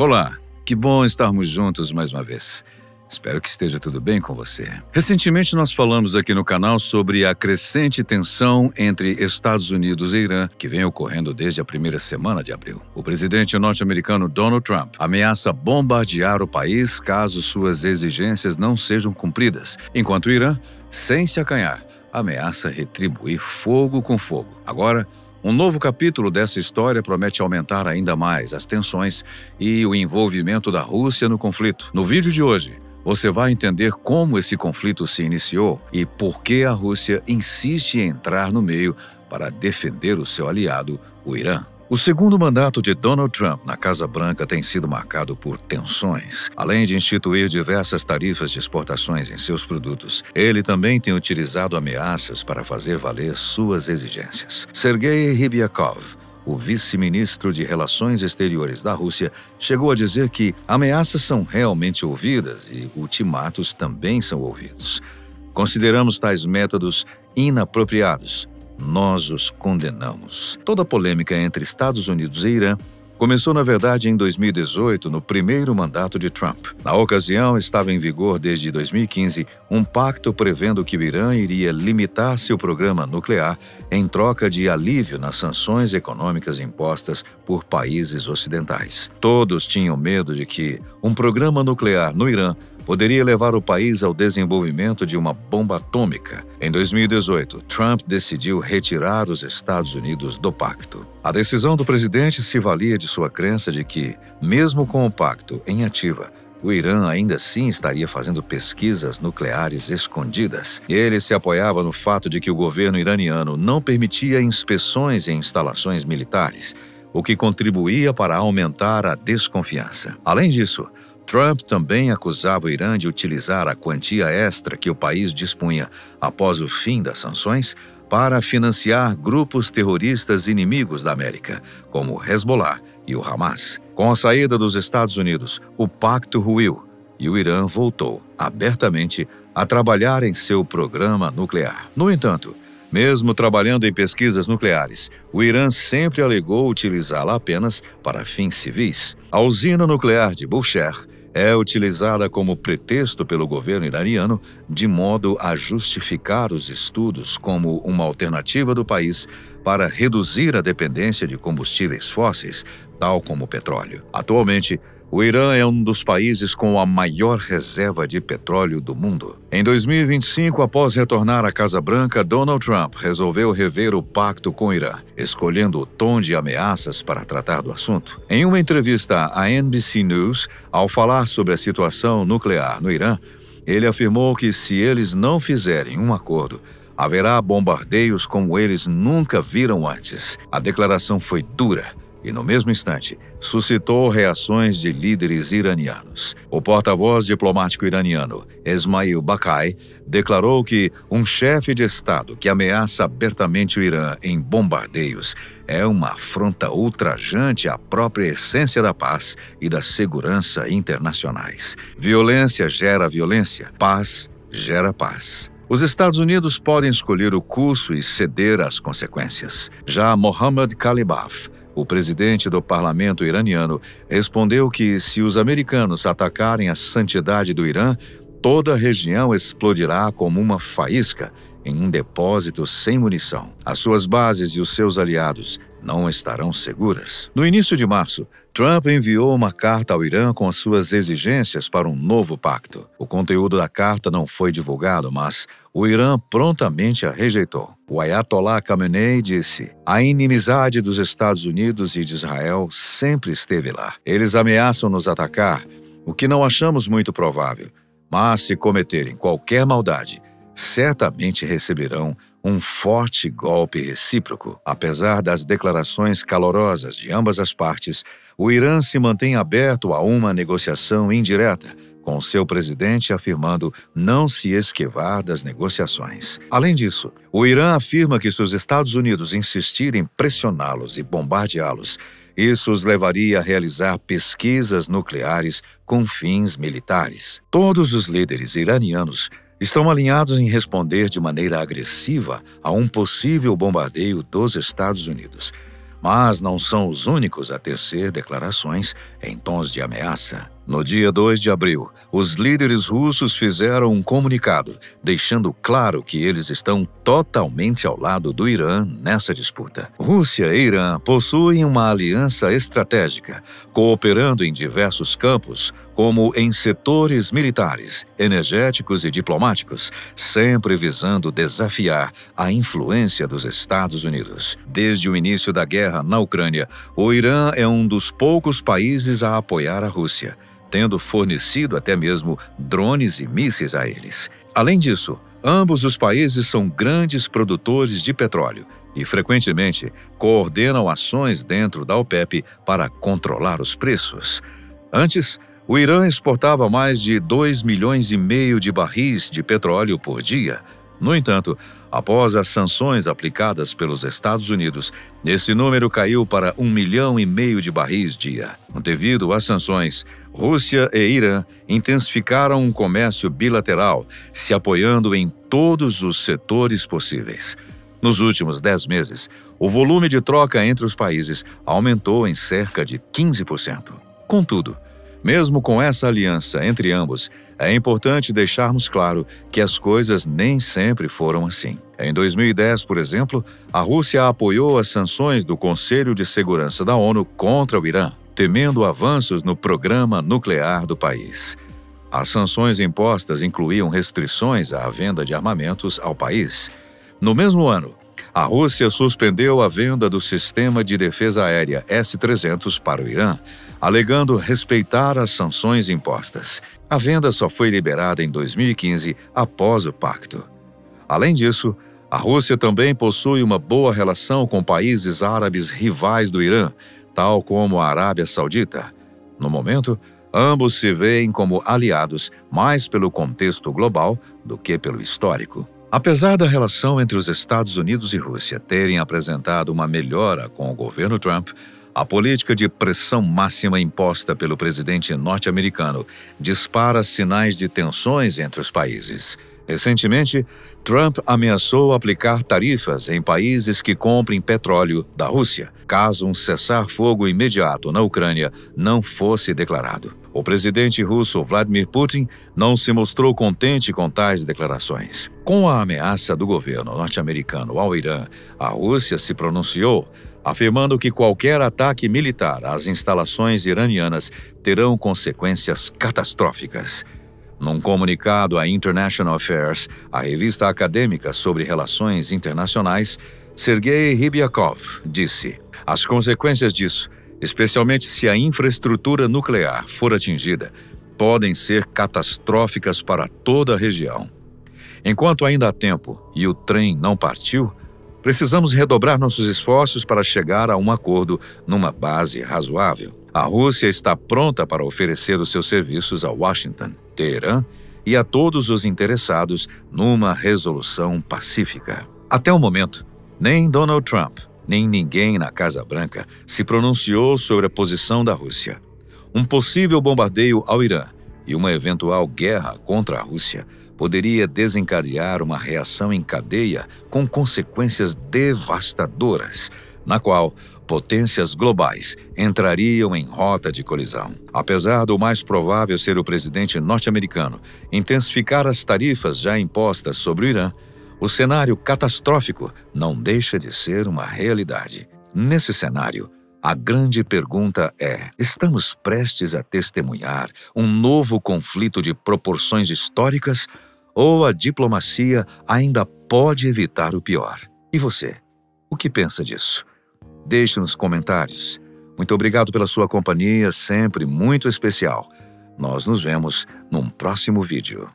Olá, que bom estarmos juntos mais uma vez. Espero que esteja tudo bem com você. Recentemente nós falamos aqui no canal sobre a crescente tensão entre Estados Unidos e Irã, que vem ocorrendo desde a primeira semana de abril. O presidente norte-americano Donald Trump ameaça bombardear o país caso suas exigências não sejam cumpridas, enquanto o Irã, sem se acanhar, ameaça retribuir fogo com fogo. Agora, um novo capítulo dessa história promete aumentar ainda mais as tensões e o envolvimento da Rússia no conflito. No vídeo de hoje, você vai entender como esse conflito se iniciou e por que a Rússia insiste em entrar no meio para defender o seu aliado, o Irã. O segundo mandato de Donald Trump na Casa Branca tem sido marcado por tensões. Além de instituir diversas tarifas de exportações em seus produtos, ele também tem utilizado ameaças para fazer valer suas exigências. Sergei Ryabkov, o vice-ministro de Relações Exteriores da Rússia, chegou a dizer que ameaças são realmente ouvidas e ultimatos também são ouvidos. Consideramos tais métodos inapropriados. Nós os condenamos. Toda a polêmica entre Estados Unidos e Irã começou, na verdade, em 2018, no primeiro mandato de Trump. Na ocasião, estava em vigor desde 2015 um pacto prevendo que o Irã iria limitar seu programa nuclear em troca de alívio nas sanções econômicas impostas por países ocidentais. Todos tinham medo de que um programa nuclear no Irã poderia levar o país ao desenvolvimento de uma bomba atômica. Em 2018, Trump decidiu retirar os Estados Unidos do pacto. A decisão do presidente se valia de sua crença de que, mesmo com o pacto em ativa, o Irã ainda assim estaria fazendo pesquisas nucleares escondidas. Ele se apoiava no fato de que o governo iraniano não permitia inspeções em instalações militares, o que contribuía para aumentar a desconfiança. Além disso, Trump também acusava o Irã de utilizar a quantia extra que o país dispunha após o fim das sanções para financiar grupos terroristas inimigos da América, como o Hezbollah e o Hamas. Com a saída dos Estados Unidos, o pacto ruiu e o Irã voltou abertamente a trabalhar em seu programa nuclear. No entanto, mesmo trabalhando em pesquisas nucleares, o Irã sempre alegou utilizá-la apenas para fins civis. A usina nuclear de Bushehr é utilizada como pretexto pelo governo iraniano de modo a justificar os estudos como uma alternativa do país para reduzir a dependência de combustíveis fósseis, tal como o petróleo. Atualmente, o Irã é um dos países com a maior reserva de petróleo do mundo. Em 2025, após retornar à Casa Branca, Donald Trump resolveu rever o pacto com o Irã, escolhendo o tom de ameaças para tratar do assunto. Em uma entrevista à NBC News, ao falar sobre a situação nuclear no Irã, ele afirmou que se eles não fizerem um acordo, haverá bombardeios como eles nunca viram antes. A declaração foi dura e, no mesmo instante, suscitou reações de líderes iranianos. O porta-voz diplomático iraniano, Esmail Baqai, declarou que um chefe de Estado que ameaça abertamente o Irã em bombardeios é uma afronta ultrajante à própria essência da paz e da segurança internacionais. Violência gera violência, paz gera paz. Os Estados Unidos podem escolher o curso e ceder às consequências. Já Mohammad Khalibaf, o presidente do parlamento iraniano, respondeu que se os americanos atacarem a santidade do Irã, toda a região explodirá como uma faísca em um depósito sem munição. As suas bases e os seus aliados não estarão seguras. No início de março, Trump enviou uma carta ao Irã com as suas exigências para um novo pacto. O conteúdo da carta não foi divulgado, mas o Irã prontamente a rejeitou. O Ayatollah Khamenei disse: "A inimizade dos Estados Unidos e de Israel sempre esteve lá. Eles ameaçam nos atacar, o que não achamos muito provável. Mas se cometerem qualquer maldade, certamente receberão um forte golpe recíproco." Apesar das declarações calorosas de ambas as partes, o Irã se mantém aberto a uma negociação indireta, com seu presidente afirmando não se esquivar das negociações. Além disso, o Irã afirma que se os Estados Unidos insistirem em pressioná-los e bombardeá-los, isso os levaria a realizar pesquisas nucleares com fins militares. Todos os líderes iranianos estão alinhados em responder de maneira agressiva a um possível bombardeio dos Estados Unidos. Mas não são os únicos a tecer declarações em tons de ameaça. No dia 2 de abril, os líderes russos fizeram um comunicado, deixando claro que eles estão totalmente ao lado do Irã nessa disputa. Rússia e Irã possuem uma aliança estratégica, cooperando em diversos campos, como em setores militares, energéticos e diplomáticos, sempre visando desafiar a influência dos Estados Unidos. Desde o início da guerra na Ucrânia, o Irã é um dos poucos países a apoiar a Rússia, tendo fornecido até mesmo drones e mísseis a eles. Além disso, ambos os países são grandes produtores de petróleo e, frequentemente, coordenam ações dentro da OPEP para controlar os preços. Antes, o Irã exportava mais de 2,5 milhões de barris de petróleo por dia. No entanto, após as sanções aplicadas pelos Estados Unidos, esse número caiu para 1,5 milhão de barris dia. Devido às sanções, Rússia e Irã intensificaram um comércio bilateral, se apoiando em todos os setores possíveis. Nos últimos 10 meses, o volume de troca entre os países aumentou em cerca de 15%. Contudo, mesmo com essa aliança entre ambos, é importante deixarmos claro que as coisas nem sempre foram assim. Em 2010, por exemplo, a Rússia apoiou as sanções do Conselho de Segurança da ONU contra o Irã, temendo avanços no programa nuclear do país. As sanções impostas incluíam restrições à venda de armamentos ao país. No mesmo ano, a Rússia suspendeu a venda do sistema de defesa aérea S-300 para o Irã, alegando respeitar as sanções impostas. A venda só foi liberada em 2015, após o pacto. Além disso, a Rússia também possui uma boa relação com países árabes rivais do Irã, tal como a Arábia Saudita. No momento, ambos se veem como aliados mais pelo contexto global do que pelo histórico. Apesar da relação entre os Estados Unidos e Rússia terem apresentado uma melhora com o governo Trump, a política de pressão máxima imposta pelo presidente norte-americano dispara sinais de tensões entre os países. Recentemente, Trump ameaçou aplicar tarifas em países que comprem petróleo da Rússia, caso um cessar-fogo imediato na Ucrânia não fosse declarado. O presidente russo Vladimir Putin não se mostrou contente com tais declarações. Com a ameaça do governo norte-americano ao Irã, a Rússia se pronunciou, afirmando que qualquer ataque militar às instalações iranianas terão consequências catastróficas. Num comunicado à International Affairs, a revista acadêmica sobre relações internacionais, Sergei Ryabkov disse: "As consequências disso, especialmente se a infraestrutura nuclear for atingida, podem ser catastróficas para toda a região. Enquanto ainda há tempo e o trem não partiu, precisamos redobrar nossos esforços para chegar a um acordo numa base razoável. A Rússia está pronta para oferecer os seus serviços a Washington, Teherã e a todos os interessados numa resolução pacífica." Até o momento, nem Donald Trump, nem ninguém na Casa Branca se pronunciou sobre a posição da Rússia. Um possível bombardeio ao Irã e uma eventual guerra contra a Rússia poderia desencadear uma reação em cadeia com consequências devastadoras, na qual potências globais entrariam em rota de colisão. Apesar do mais provável ser o presidente norte-americano intensificar as tarifas já impostas sobre o Irã, o cenário catastrófico não deixa de ser uma realidade. Nesse cenário, a grande pergunta é: estamos prestes a testemunhar um novo conflito de proporções históricas ou a diplomacia ainda pode evitar o pior? E você, o que pensa disso? Deixe nos comentários. Muito obrigado pela sua companhia, sempre muito especial. Nós nos vemos num próximo vídeo.